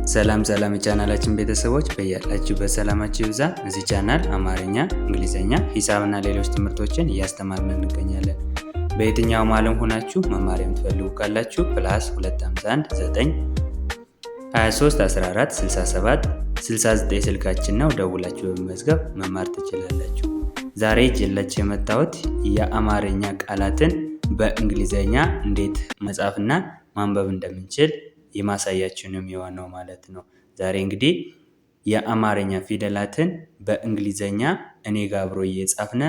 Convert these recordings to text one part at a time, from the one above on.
ሰላም የቻናላችን ቤተሰቦች በያላችሁ በሰላማችሁ ይብዛ። እዚህ ቻናል አማርኛ፣ እንግሊዘኛ፣ ሂሳብና ሌሎች ትምህርቶችን እያስተማርን እንገኛለን። በየትኛውም ዓለም ሆናችሁ መማር የምትፈልጉ ካላችሁ +251 9 23 14 67 69 ስልካችን ነው። ደውላችሁ በመመዝገብ መማር ትችላላችሁ። ዛሬ ይዤላችሁ የመጣሁት የአማርኛ ቃላትን በእንግሊዘኛ እንዴት መጻፍና ማንበብ እንደምንችል የማሳያችሁ ነው የሚሆነው ማለት ነው። ዛሬ እንግዲህ የአማርኛ ፊደላትን በእንግሊዘኛ እኔ ጋር አብሮ እየጻፍን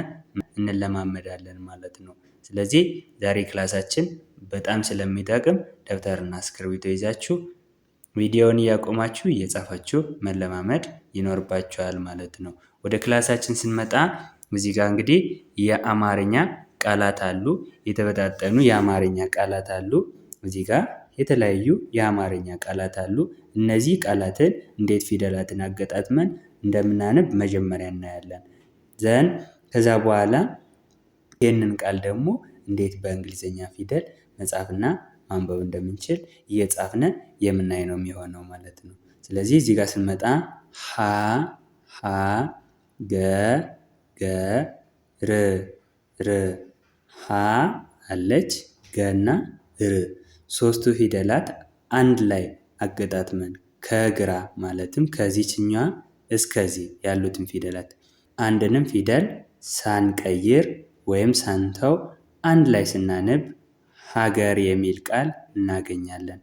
እንለማመዳለን ማለት ነው። ስለዚህ ዛሬ ክላሳችን በጣም ስለሚጠቅም ደብተርና እስክሪብቶ ይዛችሁ ቪዲዮውን እያቆማችሁ እየጻፋችሁ መለማመድ ይኖርባችኋል ማለት ነው። ወደ ክላሳችን ስንመጣ እዚህ ጋር እንግዲህ የአማርኛ ቃላት አሉ፣ የተበታተኑ የአማርኛ ቃላት አሉ። እዚህ ጋር የተለያዩ የአማርኛ ቃላት አሉ። እነዚህ ቃላትን እንዴት ፊደላትን አገጣጥመን እንደምናነብ መጀመሪያ እናያለን። ከዛ በኋላ ይህንን ቃል ደግሞ እንዴት በእንግሊዘኛ ፊደል መጻፍና ማንበብ እንደምንችል እየጻፍን የምናይ ነው የሚሆነው ማለት ነው። ስለዚህ እዚህ ጋር ስንመጣ ሀ ገ ር ሀ አለች ገና ር ሶስቱ ፊደላት አንድ ላይ አገጣጥመን ከግራ ማለትም ከዚህኛዋ እስከዚህ ያሉትን ፊደላት አንድንም ፊደል ሳንቀይር ወይም ሳንተው አንድ ላይ ስናነብ ሀገር የሚል ቃል እናገኛለን።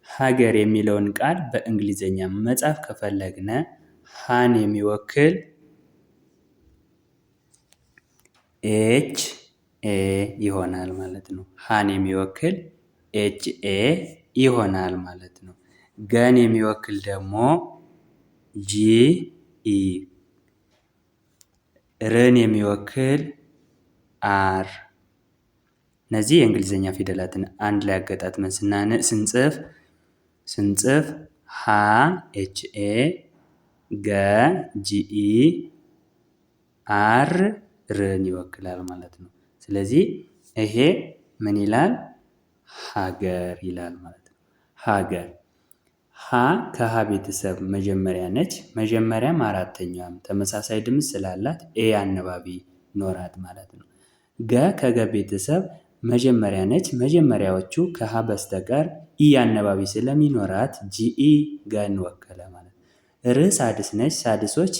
ሀገር የሚለውን ቃል በእንግሊዘኛ መጻፍ ከፈለግነ ሃን የሚወክል ኤ ይሆናል ማለት ነው። ሃን የሚወክል ኤ ይሆናል ማለት ነው። ገን የሚወክል ደግሞ ኢ፣ ርን የሚወክል አር። እነዚህ የእንግሊዘኛ ፊደላትን አንድ ላይ አገጣጥመን ስንጽፍ ሀ ኤ፣ ገ ኢ፣ አር ርን ይወክላል ማለት ነው። ስለዚህ ይሄ ምን ይላል? ሀገር ይላል ማለት ነው። ሀገር ሀ ከሀ ቤተሰብ መጀመሪያ ነች። መጀመሪያም አራተኛም ተመሳሳይ ድምፅ ስላላት ኤ አነባቢ ኖራት ማለት ነው። ገ ከገ ቤተሰብ መጀመሪያ ነች። መጀመሪያዎቹ ከሀ በስተቀር ኢ አነባቢ ስለሚኖራት ጂኢ ገን ወከለ ማለት ነው። ር ሳድስ ነች። ሳድሶች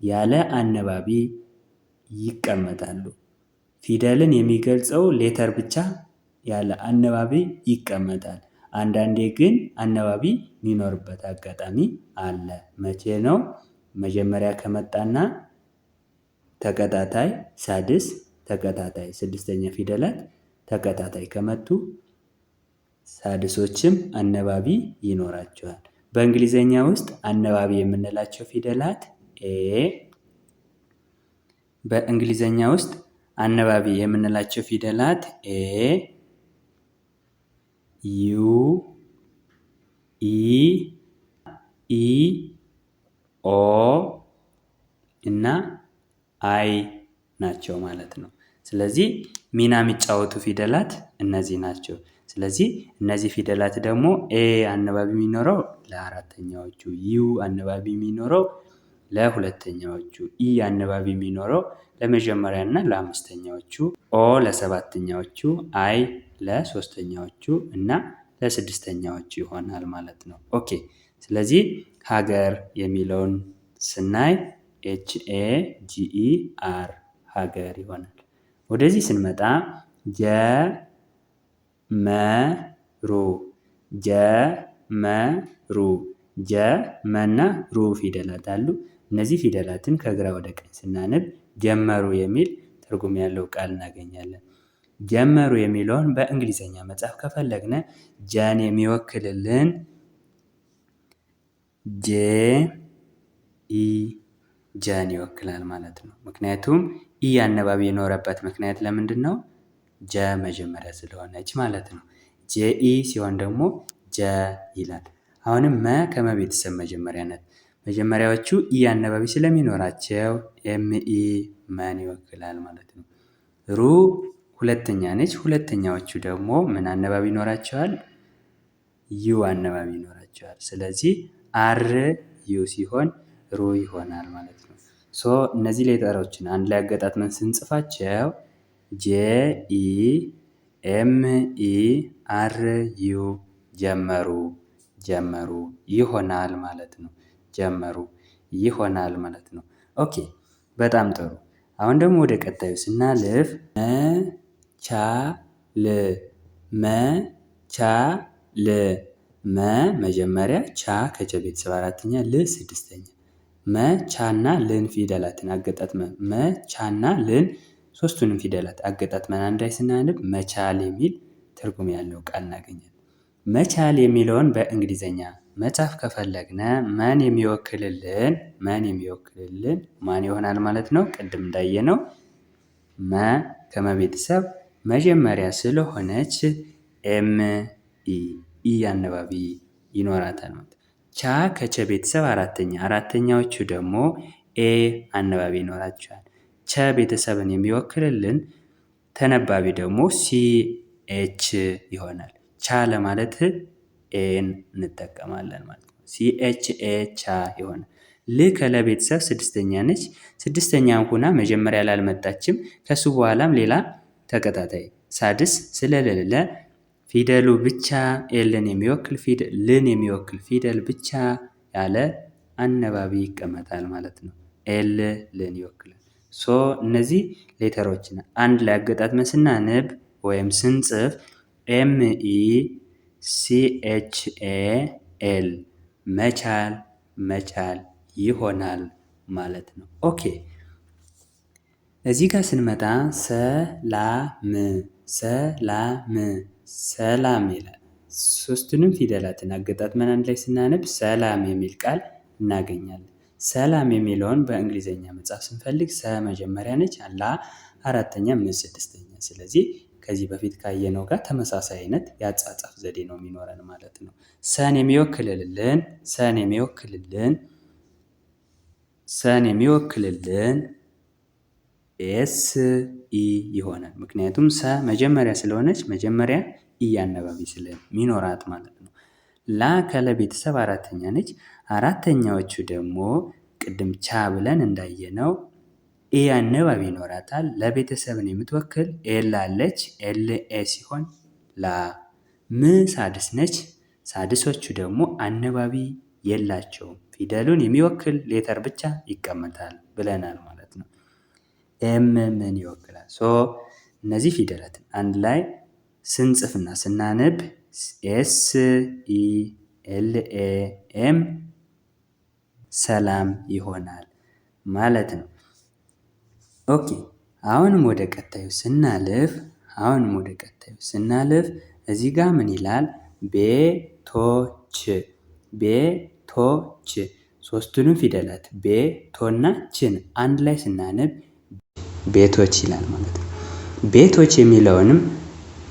ያለ አነባቢ ይቀመጣሉ። ፊደልን የሚገልጸው ሌተር ብቻ ያለ አነባቢ ይቀመጣል። አንዳንዴ ግን አነባቢ የሚኖርበት አጋጣሚ አለ። መቼ ነው? መጀመሪያ ከመጣና ተከታታይ ሳድስ ተከታታይ ስድስተኛ ፊደላት ተከታታይ ከመጡ ሳድሶችም አነባቢ ይኖራቸዋል። በእንግሊዘኛ ውስጥ አነባቢ የምንላቸው ፊደላት በእንግሊዘኛ ውስጥ አነባቢ የምንላቸው ፊደላት ዩ፣ ኢ፣ ኦ እና አይ ናቸው ማለት ነው። ስለዚህ ሚና የሚጫወቱ ፊደላት እነዚህ ናቸው። ስለዚህ እነዚህ ፊደላት ደግሞ አነባቢ የሚኖረው ለአራተኛዎቹ፣ ዩ አነባቢ የሚኖረው ለሁለተኛዎቹ፣ ኢ አነባቢ የሚኖረው ለመጀመሪያ እና ለአምስተኛዎቹ፣ ኦ ለሰባተኛዎቹ፣ አይ ለሶስተኛዎቹ እና ለስድስተኛዎቹ ይሆናል ማለት ነው። ኦኬ። ስለዚህ ሀገር የሚለውን ስናይ HAGER ሀገር ይሆናል። ወደዚህ ስንመጣ ጀመና ሩ ፊደላት አሉ። እነዚህ ፊደላትን ከግራ ወደ ቀኝ ስናነብ ጀመሩ የሚል ትርጉም ያለው ቃል እናገኛለን። ጀመሩ የሚለውን በእንግሊዘኛ መጻፍ ከፈለግነ ጀን የሚወክልልን ጀን ይወክላል ማለት ነው። ምክንያቱም ኢ አነባቢ የኖረበት ምክንያት ለምንድን ነው? ጀ መጀመሪያ ስለሆነች ማለት ነው። ጄኢ ሲሆን ደግሞ ጀ ይላል። አሁንም ከመ ቤተሰብ መጀመሪያ ናት። መጀመሪያዎቹ ኢ አነባቢ ስለሚኖራቸው ኤምኢ መን ይወክላል ማለት ነው። ሩ ሁለተኛ ነች። ሁለተኛዎቹ ደግሞ ምን አነባቢ ይኖራቸዋል? ዩ አነባቢ ይኖራቸዋል። ስለዚህ አር ዩ ሲሆን ሩ ይሆናል ማለት ነው። ሶ እነዚህ ሌተሮችን አንድ ላይ አገጣጥመን ስንጽፋቸው ጄ ኢ ኤም ኢ አር ዩ ጀመሩ ጀመሩ ይሆናል ማለት ነው። ጀመሩ ይሆናል ማለት ነው። ኦኬ በጣም ጥሩ። አሁን ደግሞ ወደ ቀጣዩ ስናልፍ መቻል መቻል መ መጀመሪያ ቻ ከቸ ቤተሰብ አራተኛ ል ስድስተኛ መቻና ልን ፊደላትን አገጣጥመን መቻና ልን ሶስቱንም ፊደላት አገጣጥመን አንድ ላይ ስናነብ መቻል የሚል ትርጉም ያለው ቃል እናገኛለን። መቻል የሚለውን በእንግሊዘኛ መጻፍ ከፈለግነ ማን የሚወክልልን ማን ይሆናል ማለት ነው? ቅድም እንዳየነው መ ከመቤተሰብ መጀመሪያ ስለሆነች ኤም ኢ አነባቢ ይኖራታል ማለት ነው። ቻ ከቸ ቤተሰብ አራተኛዎቹ ደግሞ ኤ አነባቢ ይኖራቸዋል። ቸ ቤተሰብን የሚወክልልን ተነባቢ ደግሞ ሲ ኤች ይሆናል። ቻ ለማለት ኤን እንጠቀማለን ማለት ነው። ሲ ኤች ኤ ቻ ይሆናል። ል ከለ ቤተሰብ ስድስተኛ ነች። ስድስተኛም ሁና መጀመሪያ ላይ አልመጣችም። ከሱ በኋላም ሌላ ተከታታይ ሳድስ ስለሌለ ፊደሉ ብቻ ኤልን የሚወክል ፊደል ልን የሚወክል ፊደል ብቻ ያለ አነባቢ ይቀመጣል ማለት ነው። ኤል ልን ይወክላል። ሶ እነዚህ ሌተሮችን አንድ ላይ አገጣጥመን ስናነብ ወይም ስንጽፍ ኤም ኢ ሲ ኤች ኤ ኤል መቻል መቻል ይሆናል ማለት ነው። ኦኬ እዚህ ጋር ስንመጣ ሰላም ሰላም ይላል። ሶስቱንም ፊደላትን አገጣጥመን አንድ ላይ ስናነብ ሰላም የሚል ቃል እናገኛለን። ሰላም የሚለውን በእንግሊዘኛ መጻፍ ስንፈልግ ሰ መጀመሪያ ነች፣ ላ አራተኛ፣ ም ስድስተኛ። ስለዚህ ከዚህ በፊት ካየነው ጋር ተመሳሳይ አይነት የአጻጻፍ ዘዴ ነው የሚኖረን ማለት ነው። ሰን የሚወክልልን ኤስ ኢ ይሆናል። ምክንያቱም ሰ መጀመሪያ ስለሆነች መጀመሪያ ኢ አነባቢ ስለሚኖራት ማለት ነው። ላ ከለ ቤተሰብ አራተኛ ነች። አራተኛዎቹ ደግሞ ቅድም ቻ ብለን እንዳየነው ኤ አነባቢ ይኖራታል። ለቤተሰብን የምትወክል ኤል አለች። ኤል ኤ ሲሆን ላ ም ሳድስ ነች። ሳድሶቹ ደግሞ አነባቢ የላቸውም። ፊደሉን የሚወክል ሌተር ብቻ ይቀመጣል ብለናል ማለት ነው። ኤም ምን ይወክላል? ሶ እነዚህ ፊደላትን አንድ ላይ ስንጽፍና ስናነብ ኤስ ኢ ኤል ኤ ኤም ሰላም ይሆናል ማለት ነው። ኦኬ አሁንም ወደ ቀጣዩ ስናልፍ እዚህ ጋር ምን ይላል? ቤቶች ሶስቱንም ፊደላት ቤቶና ችን አንድ ላይ ስናነብ ቤቶች ይላል ማለት ነው። ቤቶች የሚለውንም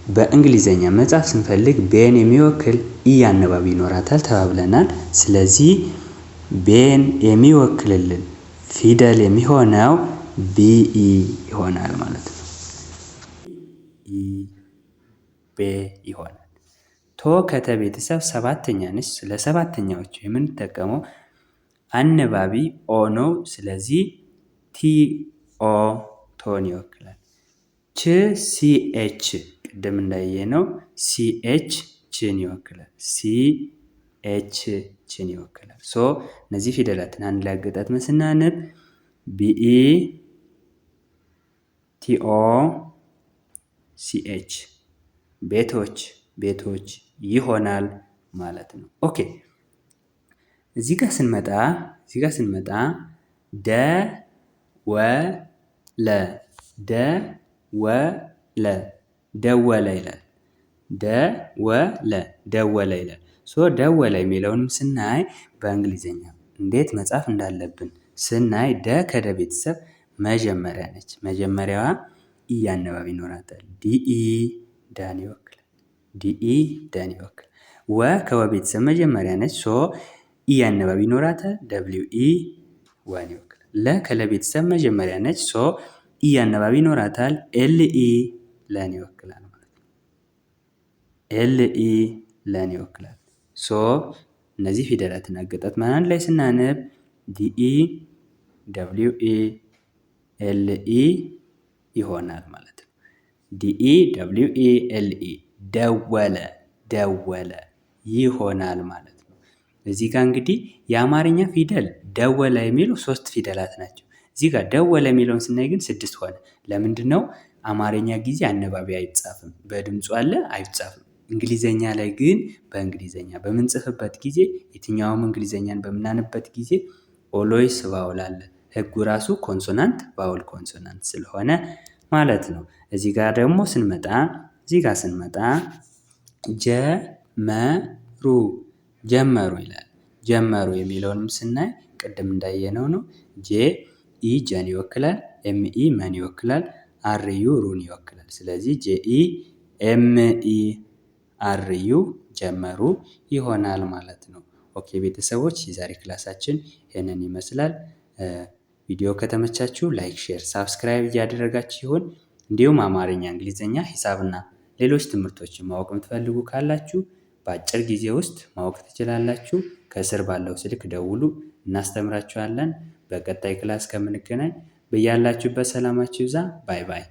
በእንግሊዘኛ መጻፍ ስንፈልግ ቤን የሚወክል ኢ አነባቢ ይኖራታል ተባብለናል። ስለዚህ ቤን የሚወክልልን ፊደል የሚሆነው ቢኢ ይሆናል ማለት ነው። ቤ ይሆናል። ቶ ከተ ቤተሰብ ሰባተኛ ነች። ስለ ሰባተኛዎቹ የምንጠቀመው አነባቢ ኦ ነው። ስለዚህ ቲ ኦ ቶን ይወክላል። ች ሲ ኤች ቅድም እንዳየነው ሲ ኤች ችን ይወክላል። ሲ ኤች ችን ይወክላል። ሶ እነዚህ ፊደላትን አንድ ላይ አገጣጥመን ስናነብ ቢኢ ቲኦ ሲኤች ቤቶች ይሆናል ማለት ነው። ኦኬ እዚህ ጋር ስንመጣ ደወለ ይላል። ደወለ ይላል። ሶ ደወለ የሚለውንም ስናይ በእንግሊዘኛ እንዴት መጻፍ እንዳለብን ስናይ ደ ከደ ቤተሰብ መጀመሪያ ነች። መጀመሪያዋ ኢ አነባቢ ይኖራታል። ዲኢ ዳን ይወክላል። ወ ከወ ቤተሰብ መጀመሪያ ነች። ሶ ኢ አነባቢ ይኖራታል። ደብሊው ኢ ዋን ይወክላል። ለ ከለ ቤተሰብ መጀመሪያ ነች። ሶ ኢ አነባቢ ይኖራታል። ኤል ኢ ለን ይወክላል ማለት ነው። ኤል ኢ ለን ይወክላል። ሶ እነዚህ ፊደላትን አገጣጥመን አንድ ላይ ስናነብ ዲኢ ደብሊው ኢ ኤል ኢ ይሆናል ማለት ነው። ዲኢ ደብሊው ኢ ኤል ኢ ደወለ ደወለ ይሆናል ማለት ነው። እዚህ ጋር እንግዲህ የአማርኛ ፊደል ደወለ የሚለው 3 ፊደላት ናቸው። እዚህ ጋር ደወለ የሚለውን ስናይ ግን 6 ሆነ። ለምንድን ነው? አማርኛ ጊዜ አነባቢ አይጻፍም፣ በድምፁ አለ አይጻፍም። እንግሊዘኛ ላይ ግን በእንግሊዘኛ በምንጽፍበት ጊዜ የትኛውም እንግሊዘኛን በምናንበት ጊዜ ኦልዌይስ ቫውል አለ። ህጉ ራሱ ኮንሶናንት ቫውል ኮንሶናንት ስለሆነ ማለት ነው። እዚህ ጋር ደግሞ ስንመጣ ጀመሩ ጀመሩ ይላል። ጀመሩ የሚለውንም ስናይ ቅድም እንዳየነው ነው። ጄ ኢ ጀን ይወክላል። ኤም ኢ መን ይወክላል። አር ዩ ሩን ይወክላል። ስለዚህ ጄ ኢ ኤም ኢ አር ዩ ጀመሩ ይሆናል ማለት ነው። ኦኬ ቤተሰቦች የዛሬ ክላሳችን ይህንን ይመስላል። ቪዲዮ ከተመቻችሁ ላይክ፣ ሼር፣ ሳብስክራይብ እያደረጋችሁ ይሁን። እንዲሁም አማርኛ፣ እንግሊዝኛ፣ ሂሳብና ሌሎች ትምህርቶችን ማወቅ የምትፈልጉ ካላችሁ በአጭር ጊዜ ውስጥ ማወቅ ትችላላችሁ። ከስር ባለው ስልክ ደውሉ፣ እናስተምራችኋለን። በቀጣይ ክላስ ከምንገናኝ በያላችሁበት ሰላማችሁ ይብዛ። ባይ ባይ።